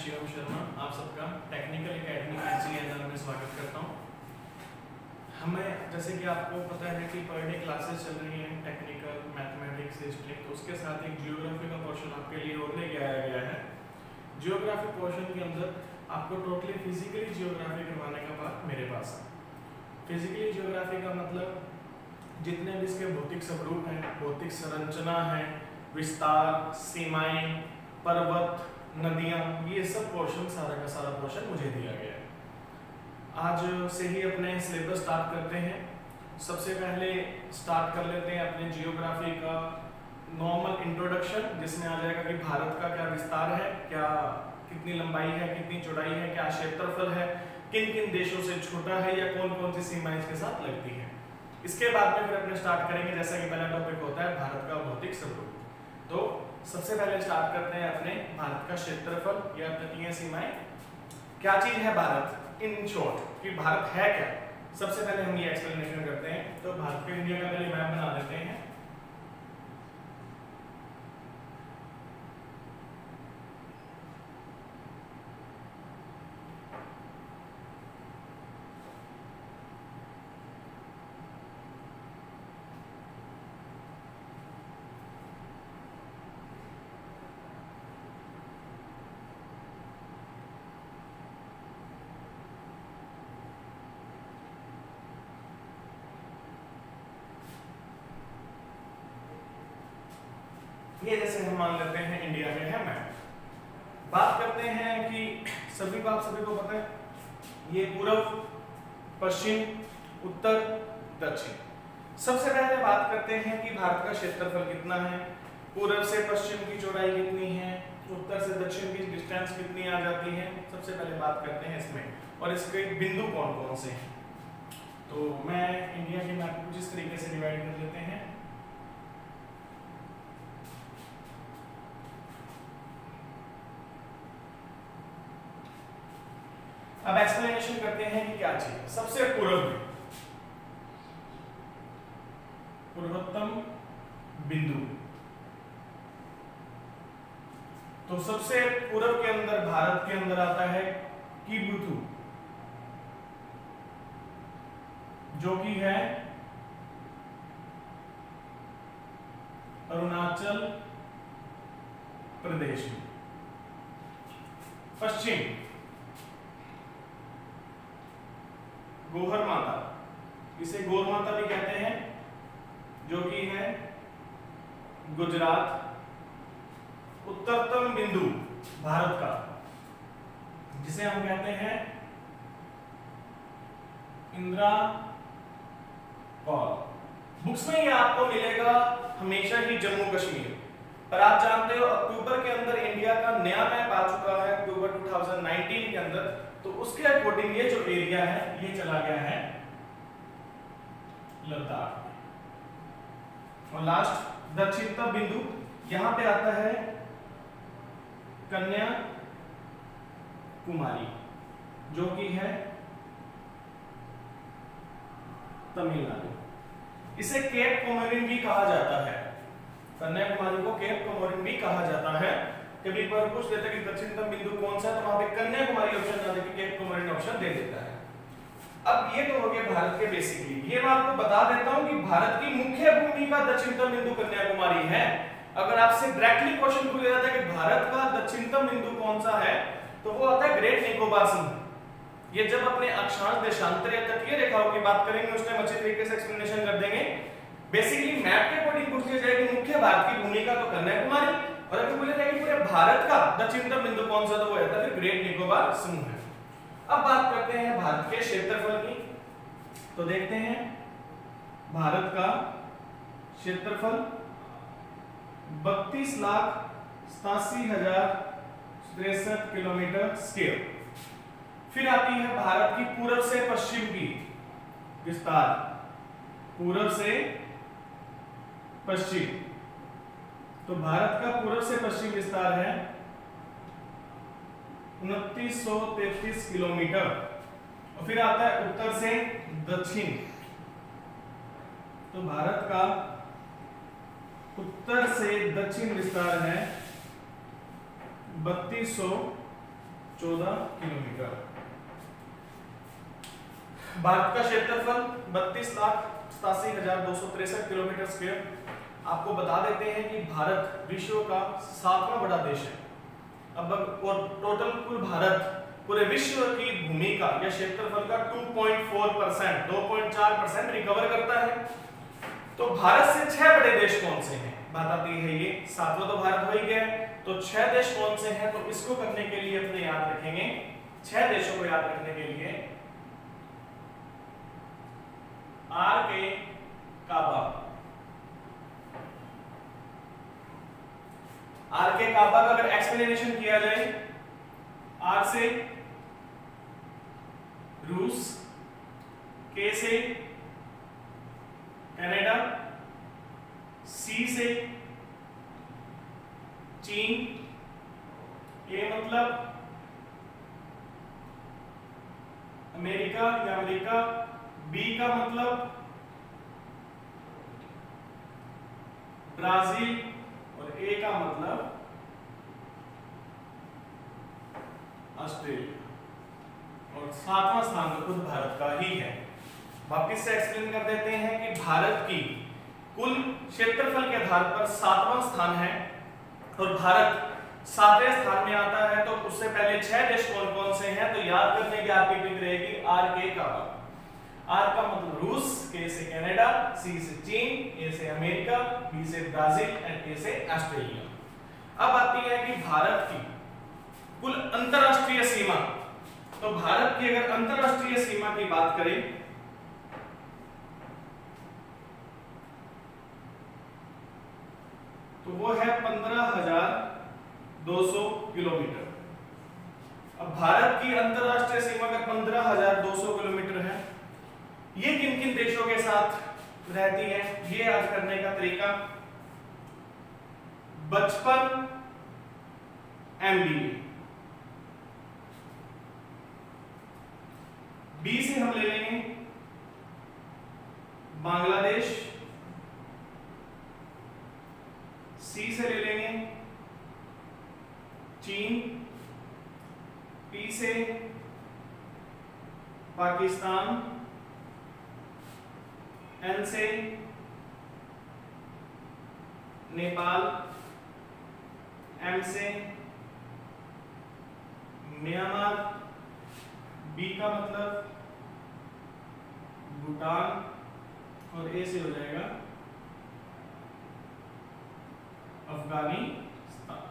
शिवम शर्मा आप सबका technical academy एनसीएनआर में स्वागत करता हूँ। हमें जैसे कि आपको पता है कि पर डे क्लासेस चल रही हैं टेक्निकल मैथमेटिक्स हिस्ट्री, तो उसके साथ एक जियोग्राफी का पोर्शन आपके लिए और लेके आया गया है। जियोग्राफी पोर्शन के अंदर आपको टोटली फिजिकली जियोग्राफी करवाने का बात मेरे पास है। फिजिकली जियोग्राफी का मतलब जितने भी इसके भौतिक स्वरूप हैं, भौतिक संरचना है, विस्तार, सीमाएं, पर्वत, नदियां, ये सब पोर्शन सारा का सारा पोर्शन मुझे दिया गया है। आज से ही अपने सिलेबस स्टार्ट करते हैं। सबसे पहले स्टार्ट कर लेते हैं अपने जियोग्राफी का नॉर्मल इंट्रोडक्शन, जिसमें आ जाएगा कि भारत का क्या विस्तार है, क्या कितनी लंबाई है, कितनी चौड़ाई है, क्या क्षेत्रफल है, किन किन देशों से छोटा है या कौन कौन सी सीमाएं इसके साथ लगती हैं। इसके बाद में फिर अपने स्टार्ट करेंगे, जैसा कि पहला टॉपिक होता है भारत का भौतिक स्वरूप। तो सबसे पहले स्टार्ट करते हैं अपने भारत का क्षेत्रफल या तटीय सीमाएं। क्या चीज है भारत इन शॉर्ट, कि भारत है क्या। सबसे पहले हम ये एक्सप्लेनेशन करते हैं। तो भारत के इंडिया का पहले मैप बना देते हैं। ये जैसे हम मान लेते हैं इंडिया में है मैप। बात करते हैं कि सभी को पता है, ये पूर्व, पश्चिम, उत्तर, दक्षिण। सबसे पहले बात करते हैं कि भारत का क्षेत्रफल कितना है, पूर्व से पश्चिम की चौड़ाई कितनी है, उत्तर से दक्षिण की डिस्टेंस कितनी आ जाती है। सबसे पहले बात करते हैं इसमें, और इसके बिंदु कौन कौन से हैं। तो मैं इंडिया के मैप को जिस तरीके से डिवाइड कर देते हैं, अब एक्सप्लेनेशन करते हैं कि क्या चाहिए। सबसे पूर्व में पूर्वोत्तम बिंदु, तो सबसे पूर्व के अंदर भारत के अंदर आता है कीबुथु, जो कि है अरुणाचल प्रदेश में। पश्चिम गोहर माता, इसे गौर माता भी कहते हैं, जो कि है गुजरात। उत्तरतम बिंदु भारत का, जिसे हम कहते हैं इंदिरा कॉल। बुक्स में ये आपको मिलेगा हमेशा ही जम्मू कश्मीर, पर आप जानते हो अक्टूबर के अंदर इंडिया का नया मैप आ चुका है, अक्टूबर 2019 के अंदर। तो उसके अकॉर्डिंग ये जो एरिया है ये चला गया है लद्दाख। और लास्ट दक्षिणतम बिंदु यहां पे आता है कन्याकुमारी, जो कि है तमिलनाडु। इसे केप कोमोरिन भी कहा जाता है। कन्याकुमारी को केप कोमोरिन भी कहा जाता है। कभी पर पूछ देता है कि दक्षिणतम बिंदु कौन सा है, तो वहां पे कन्याकुमारी ऑप्शन ना देके केप कोमोरिन ऑप्शन दे देता है। अब ये तो हो गया भारत के बेसिकली। ये मैं आपको बता देता हूं कि भारत की मुख्य भूमि का दक्षिणतम बिंदु कन्याकुमारी है। अगर आपसे डायरेक्टली क्वेश्चन पूछा जाता है कि भारत का दक्षिणतम बिंदु कौन सा है, तो वो आता है ग्रेट निकोबार समूह। ये जब अपने अक्षांश देशांतर या तटीय रेखाओं की बात करेंगे उस टाइम अच्छे तरीके से एक्सप्लेनेशन कर देंगे। बेसिकली मैप के अकॉर्डिंग पूछ लिया जाएगा मुख्य भारत की भूमि का तो कन्याकुमारी, और अगर बोला जाए कि पूरे भारत का दक्षिणतम बिंदु कौन सा, तो वो आता है ग्रेट निकोबार समूह है। अब बात करते हैं भारत के क्षेत्रफल की। तो देखते हैं भारत का क्षेत्रफल 32,87,063 किलोमीटर स्क्वायर। फिर आती है भारत की पूर्व से पश्चिम की विस्तार, पूर्व से पश्चिम। तो भारत का पूर्व से पश्चिम विस्तार है 2933 किलोमीटर। और फिर आता है उत्तर से दक्षिण। तो भारत का उत्तर से दक्षिण विस्तार है 3233 14 किलोमीटर। भारत का क्षेत्रफल 32,87,263 किलोमीटर स्क्वायर। आपको बता देते हैं कि भारत विश्व का 7वां बड़ा देश है। अब टोटल कुल भारत पूरे विश्व की भूमि का या क्षेत्रफल का 2.4%, 2.4% रिकवर करता है। तो भारत से 6 बड़े देश कौन से हैं बात आती है। ये 7वां तो भारत हो ही गया, तो 6 देश कौन से हैं, तो इसको करने के लिए अपने याद रखेंगे 6 देशों को याद रखने के लिए आर के काबा। आर के काबा का अगर एक्सप्लेनेशन किया जाए, आर से रूस, के से कनाडा, सी से चीन, ए मतलब अमेरिका या अमेरिका, बी का मतलब ब्राजील और ए का मतलब ऑस्ट्रेलिया। और 7वां स्थान तो खुद भारत का ही है। वापिस से एक्सप्लेन कर देते हैं कि भारत की कुल क्षेत्रफल के आधार पर 7वां स्थान है और भारत 7वें स्थान में आता है। तो उससे पहले 6 देश कौन कौन से हैं, तो याद करने की आपकी ट्रिक रहेगी आर के काबा। आर का मतलब रूस, के से कनाडा, सी से चीन, ए से अमेरिका, बी से ब्राजील एंड ए से ऑस्ट्रेलिया। अब आती है कि भारत की कुल अंतरराष्ट्रीय सीमा। तो भारत की अगर अंतरराष्ट्रीय सीमा की बात करें तो वो है 15,200 किलोमीटर। अब भारत की अंतरराष्ट्रीय सीमा अगर 15,200 किलोमीटर है, ये किन किन देशों के साथ रहती है, ये याद करने का तरीका 55 MBA। बी से हम ले लेंगे बांग्लादेश, सी से ले लेंगे चीन, पी से पाकिस्तान, एन से नेपाल, एम से म्यांमार, बी का मतलब भूटान और ए से हो जाएगा अफगानिस्तान।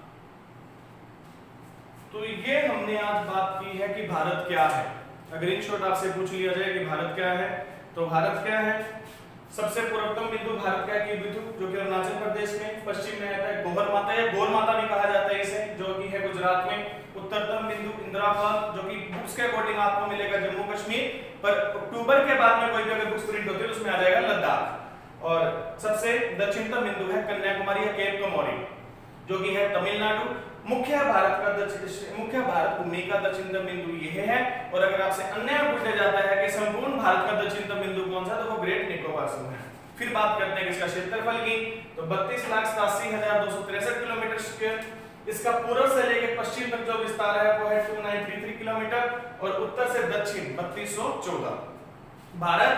तो ये हमने आज बात की है कि भारत क्या है। अगर इन शॉर्ट आपसे पूछ लिया जाए कि भारत क्या है, तो भारत क्या है, सबसे पूर्वतम बिंदु भारत का की बिंदु जो कि अरुणाचल प्रदेश में पश्चिम में आता है गौहर माता या गौर माता भी कहा जाता है इसे, जो कि है गुजरात में। उत्तरतम बिंदु इंदिरा फॉल जो कि बुक्स के अकॉर्डिंग आपको मिलेगा जम्मू कश्मीर, पर अक्टूबर के बाद में कोई भी अगर बुक्स प्रिंट होती है तो उसमें आ जाएगा लद्दाख। और सबसे दक्षिणतम बिंदु है कन्याकुमारी या केप कमोरी जो कि है तमिलनाडु। मुख्य भारत भूमि का दक्षिणतम बिंदु यह है। और अगर आपसे अन्य पूछा जाता है कि संपूर्ण भारत का दक्षिणतम बिंदु कौन सा, तो वो ग्रेट निकोबार समूह है। फिर बात करते हैं इसका क्षेत्रफल की, तो 32,87,263 किलोमीटर स्क्वायर। इसका पूर्व से लेकर पश्चिम तक जो विस्तार है वो है 2933 किलोमीटर और उत्तर से दक्षिण 3214। भारत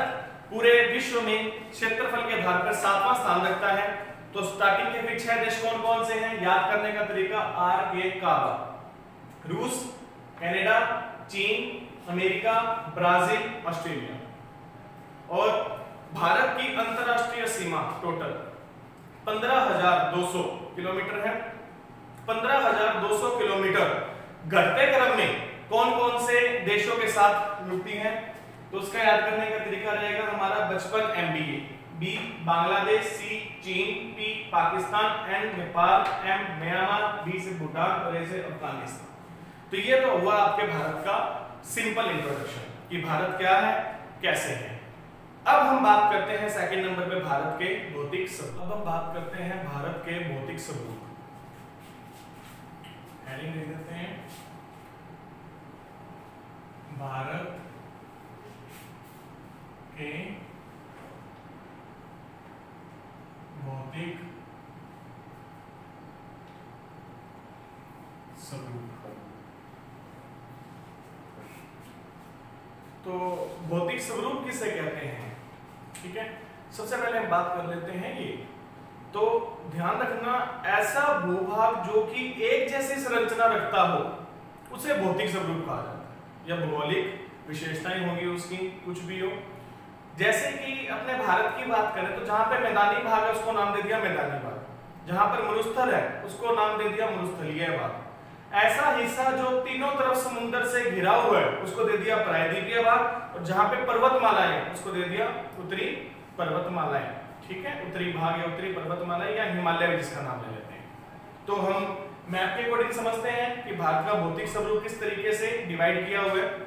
पूरे विश्व में क्षेत्रफल के आधार पर 7वां स्थान रखता है। तो स्टार्टिंग के फिर 6 देश कौन कौन से हैं, याद करने का तरीका आर के काबा, रूस, कनाडा, चीन, अमेरिका, ब्राजील, ऑस्ट्रेलिया। और भारत की अंतरराष्ट्रीय सीमा टोटल 15,200 किलोमीटर है। 15,200 किलोमीटर घटते क्रम में कौन कौन से देशों के साथ मिलती है, तो उसका याद करने का तरीका रहेगा हमारा 55 MBA। बी बांग्लादेश, सी चीन, P Pakistan, N Nepal, M Myanmar, B से भूटान और ए से अफगानिस्तान। तो ये तो हुआ आपके भारत का सिंपल इंट्रोडक्शन कि भारत क्या है, कैसे है। अब हम बात करते हैं सेकंड नंबर पे भारत के भौतिक सबूत। अब हम बात करते हैं भारत के भौतिक सबूत। हेडिंग दे देते हैं भारत के भौतिक सबूत। तो भौतिक स्वरूप किसे कहते हैं, ठीक है। सबसे पहले हम बात कर लेते हैं ये। तो ध्यान रखना, ऐसा भूभाग जो कि एक जैसी संरचना रखता हो उसे भौतिक स्वरूप कहा जाता है, या भौगोलिक विशेषताएं होगी उसकी, कुछ भी हो। जैसे कि अपने भारत की बात करें तो जहां पे मैदानी भाग है उसको नाम दे दिया मैदानी भाग, जहां पर मरुस्थल है उसको नाम दे दिया मरुस्थलीय भाग। ऐसा हिस्सा जो तीनों तरफ समुद्र से घिरा हुआ है उसको दे दिया प्रायद्वीपीय भाग, और जहां पे पर्वतमालाएं है उसको दे दिया उत्तरी पर्वतमालाएं, ठीक है। उत्तरी भाग या उत्तरी पर्वतमालाएं या हिमालय भी जिसका नाम ले लेते हैं। तो हम मैप के अकॉर्डिंग समझते हैं कि भारत का भौतिक स्वरूप किस तरीके से डिवाइड किया हुआ है।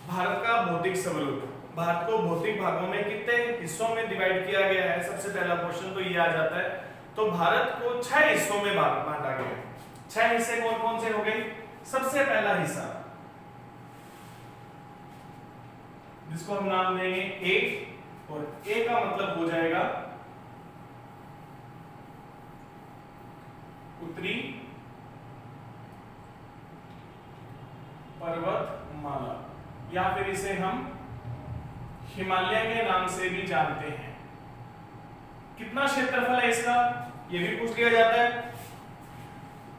भारत का भौतिक स्वरूप, भारत को भौतिक भागों में कितने हिस्सों में डिवाइड किया गया है, सबसे पहला क्वेश्चन तो ये आ जाता है। तो भारत को 6 हिस्सों में बांटा गया है। 6 हिस्से कौन कौन से हो गए? सबसे पहला हिस्सा जिसको हम नाम देंगे ए, और ए का मतलब हो जाएगा उत्तरी पर्वतमाला, या फिर इसे हम हिमालय के नाम से भी जानते हैं। कितना क्षेत्रफल है इसका, ये भी पूछ लिया जाता है।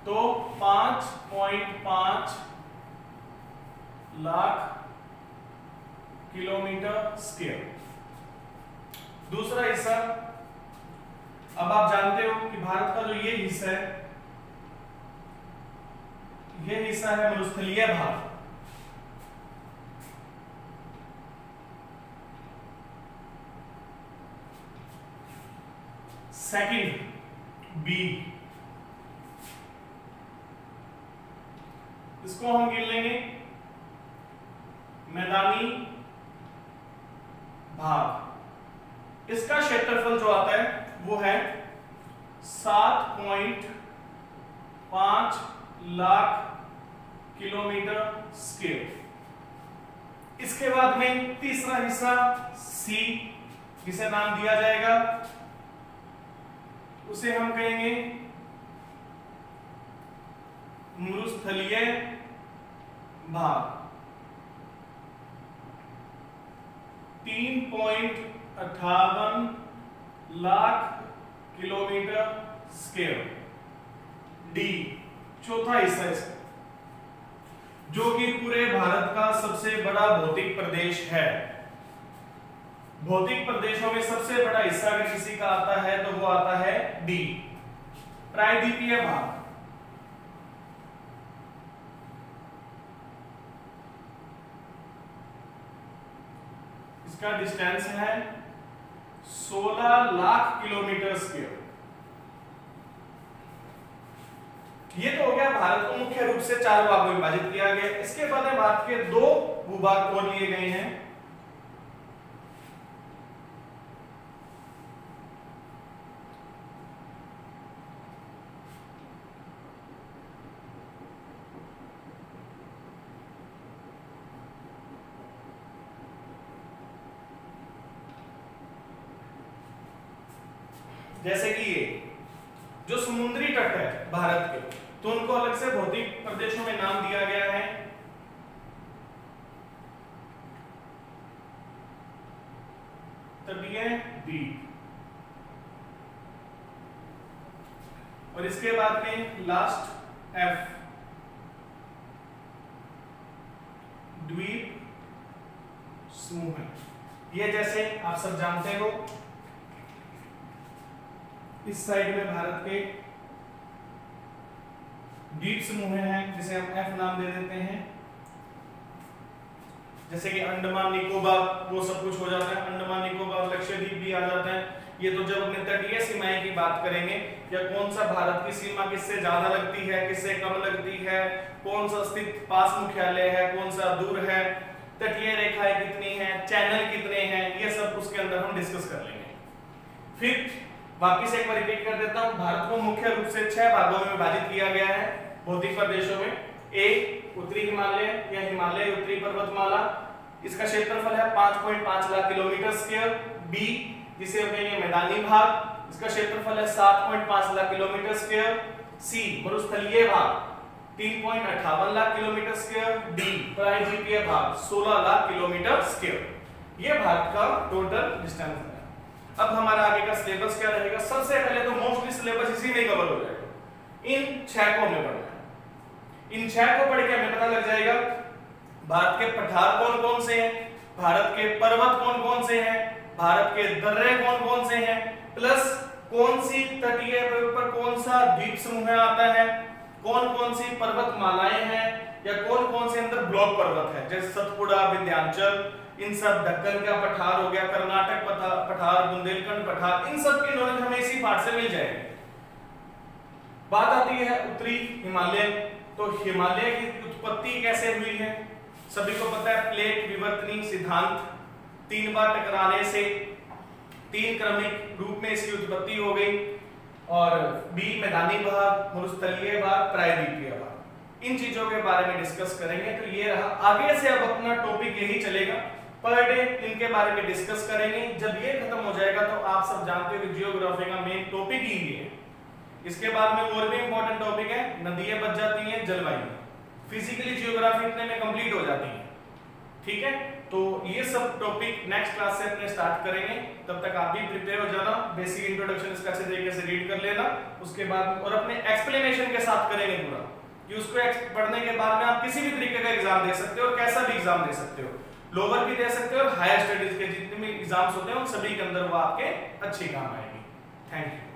तो 5.5 लाख किलोमीटर स्क्वायर। दूसरा हिस्सा, अब आप जानते हो कि भारत का जो ये हिस्सा है, ये हिस्सा है मरुस्थलीय भाग। सेकंड बी, इसको हम गिन लेंगे मैदानी भाग। इसका क्षेत्रफल जो आता है वो है 7.5 लाख किलोमीटर स्क्वायर। इसके बाद में तीसरा हिस्सा सी, जिसे नाम दिया जाएगा, उसे हम कहेंगे मरुस्थलीय भाग। 3.58 लाख किलोमीटर स्क्वायर। डी चौथा हिस्सा इसका, जो कि पूरे भारत का सबसे बड़ा भौतिक प्रदेश है। भौतिक प्रदेशों में सबसे बड़ा हिस्सा अगर किसी का आता है तो वो आता है डी, प्रायद्वीपीय भाग। इसका डिस्टेंस है 16 लाख किलोमीटर स्क्वायर। ये तो हो गया भारत को मुख्य रूप से 4 भागों में विभाजित किया गया। इसके बाद भारत के 2 भूभाग और लिए गए हैं। जैसे कि ये जो समुद्री तट है भारत के, तो उनको अलग से भौतिक प्रदेशों में नाम दिया गया है। तटीय द्वीप, और इसके बाद में लास्ट एफ, द्वीप समूह है। ये जैसे आप सब जानते हो, इस साइड में भारत के द्वीप समूह हैं जिसे हम एफ नाम दे देते हैं। जैसे कि अंडमान निकोबार, वो सब कुछ हो जाता है। अंडमान निकोबार, लक्षद्वीप भी आ जाता है। ये तो जब अपने तटीय सीमाएं की बात करेंगे, या कौन सा भारत की सीमा किससे ज्यादा लगती है, किससे कम लगती है, कौन सा स्थित पास मुख्यालय है, कौन सा दूर है, तटीय रेखाएं कितनी हैं, चैनल कितने हैं, ये सब उसके अंदर हम डिस्कस कर लेंगे। फिर वापिस एक बार रिपीट कर देता हूं, भारत को मुख्य रूप से 6 भागों में विभाजित किया गया है भौतिक प्रदेशों में। ए उत्तरी हिमालय या हिमालय उत्तरी पर्वतमाला, इसका क्षेत्रफल है 5.5 लाख किलोमीटर स्क्वायर। बी जिसे हम कहेंगे मैदानी भाग, इसका क्षेत्रफल है 7.5 लाख किलोमीटर स्क्वायर। सी मरुस्थलीय भाग 3.58 लाख किलोमीटर स्क्वायर। डी प्रायद्वीपीय भाग 16 लाख किलोमीटर स्क्वायर। ये भारत का टोटल डिस्टेंस है। अब हमारा आगे का सिलेबस क्या रहेगा? सबसे पहले तो मोस्टली सिलेबस इसी में कवर हो जाएगा। इन 6 को हमें पढ़ना है। इन 6 को पढ़ के हमें पता लग जाएगा भारत के पठार कौन कौन से हैं, भारत के पर्वत कौन कौन से हैं, भारत के दर्रे कौन कौन से हैं, प्लस कौन सी तटीय पर कौन सा द्वीप समूह आता है, कौन कौन सी पर्वतमालाएं हैं, या कौन कौन से अंदर ब्लॉक पर्वत है, जैसे सतपुड़ा, विंध्याचल, इन सब, दक्कन का पठार हो गया, कर्नाटक पठार, बुंदेलखंड पठार, इन सब की नॉलेज हमें इसी पाठ से मिल जाएगी। बात आती है उत्तरी हिमालय, तो हिमालय की उत्पत्ति कैसे हुई है? सभी को पता है प्लेट विवर्तनी सिद्धांत, 3 बार टकराने से 3 क्रमिक रूप में इसकी उत्पत्ति हो गई। और बी मैदानी भाग, मरुस्थलीय भाग, प्रायद्वीपीय भाग, इन चीजों के बारे में डिस्कस करेंगे। तो ये रहा, आगे से अब अपना टॉपिक यही चलेगा, पर डे इनके बारे में डिस्कस करेंगे। जब ये खत्म हो जाएगा तो आप सब जानते हो कि जियोग्राफी का मेन टॉपिक ही है। इसके बाद में और भी इंपॉर्टेंट टॉपिक है, नदियां बच जाती हैं, जलवायु, फिजिकली जियोग्राफी इतने में कंप्लीट हो जाती है। ठीक है, तो ये सब टॉपिक नेक्स्ट क्लास से अपने स्टार्ट करेंगे। तब तक आप भी प्रिपेयर हो जाना, बेसिक इंट्रोडक्शन इसका अच्छे तरीके से रीड कर लेना, उसके बाद और अपने एक्सप्लेनेशन के साथ करेंगे पूरा, कि उसको पढ़ने के बाद में आप किसी भी तरीके का एग्जाम दे सकते हो और कैसा भी एग्जाम दे सकते हो, लोअर भी दे सकते हो और हायर स्टडीज के जितने भी एग्जाम्स होते हैं उन सभी के अंदर वो आपके अच्छी काम आएगी। Thank you.